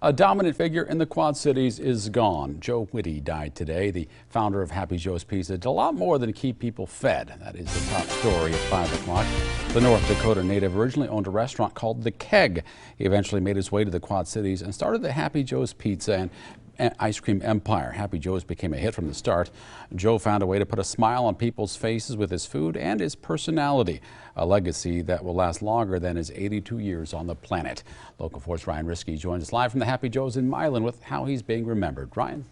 A dominant figure in the Quad Cities is gone. Joe Witty died today. The founder of Happy Joe's Pizza did a lot more than keep people fed. That is the top story at 5 o'clock. The North Dakota native originally owned a restaurant called The Keg. He eventually made his way to the Quad Cities and started the Happy Joe's Pizza and ice cream empire. Happy Joe's became a hit from the start. Joe found a way to put a smile on people's faces with his food and his personality, a legacy that will last longer than his 82 years on the planet. Local 4's Ryan Risky joins us live from the Happy Joe's in Milan with how he's being remembered. Ryan?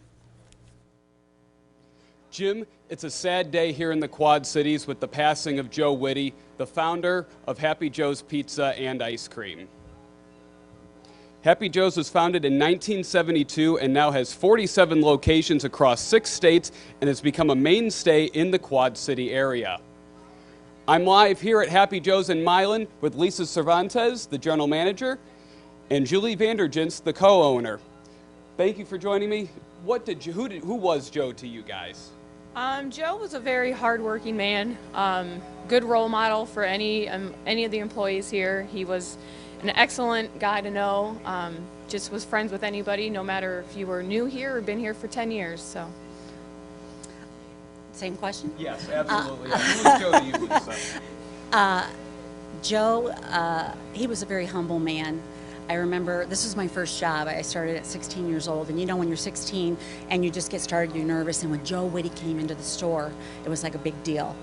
Jim, it's a sad day here in the Quad Cities with the passing of Joe Witty, the founder of Happy Joe's Pizza and Ice Cream. Happy Joe's was founded in 1972 and now has 47 locations across 6 states and has become a mainstay in the Quad City area. I'm live here at Happy Joe's in Milan with Lisa Cervantes, the general manager, and Julie Vandergins, the co-owner. Thank you for joining me. Who was Joe to you guys? Joe was a very hardworking man, good role model for any of the employees here. He was an excellent guy to know, just was friends with anybody, no matter if you were new here or been here for 10 years. So. Same question? Yes, absolutely. Who was Joe to you, Lisa? Joe, he was a very humble man. I remember this was my first job. I started at 16 years old, and you know when you're 16 and you just get started, you're nervous, and when Joe Witty came into the store, it was like a big deal.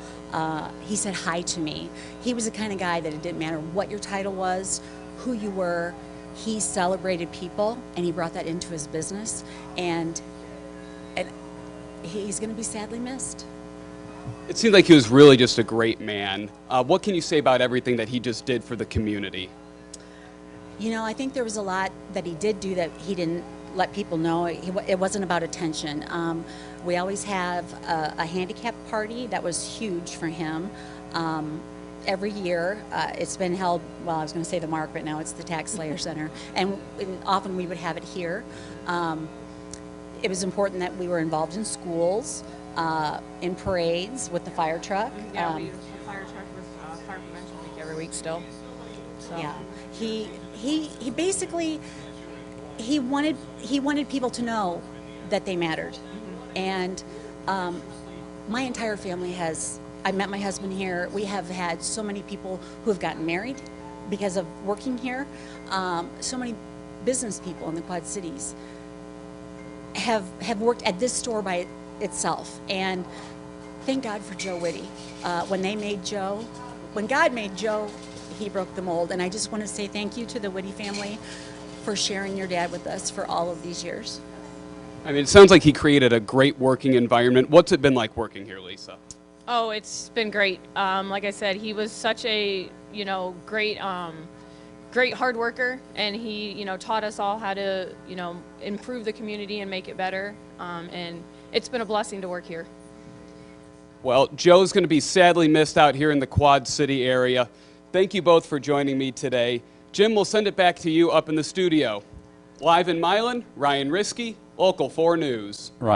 He said hi to me. He was the kind of guy that it didn't matter what your title was, who you were, he celebrated people, and he brought that into his business, and he's going to be sadly missed. It seemed like he was really just a great man. What can you say about everything that he just did for the community? You know, I think there was a lot that he did do that he didn't let people know. It wasn't about attention. We always have a handicap party that was huge for him. Every year, it's been held, well, I was going to say the Mark, but now it's the Tax Slayer Center, and often we would have it here. It was important that we were involved in schools, in parades with the fire truck. Yeah, the fire truck was fire prevention week every week still. So. Yeah, he basically he wanted people to know that they mattered, and my entire family has. I met my husband here. We have had so many people who have gotten married because of working here. So many business people in the Quad Cities have worked at this store by itself. And thank God for Joe Witty. When God made Joe, he broke the mold. And I just want to say thank you to the Witty family for sharing your dad with us for all of these years. I mean, it sounds like he created a great working environment. What's it been like working here, Lisa? Oh, it's been great. Like I said, he was such a great hard worker, and he taught us all how to improve the community and make it better. And it's been a blessing to work here. Well, Joe's going to be sadly missed out here in the Quad City area. Thank you both for joining me today. Jim, we'll send it back to you up in the studio. Live in Milan, Ryan Risky, Local 4 News. Right.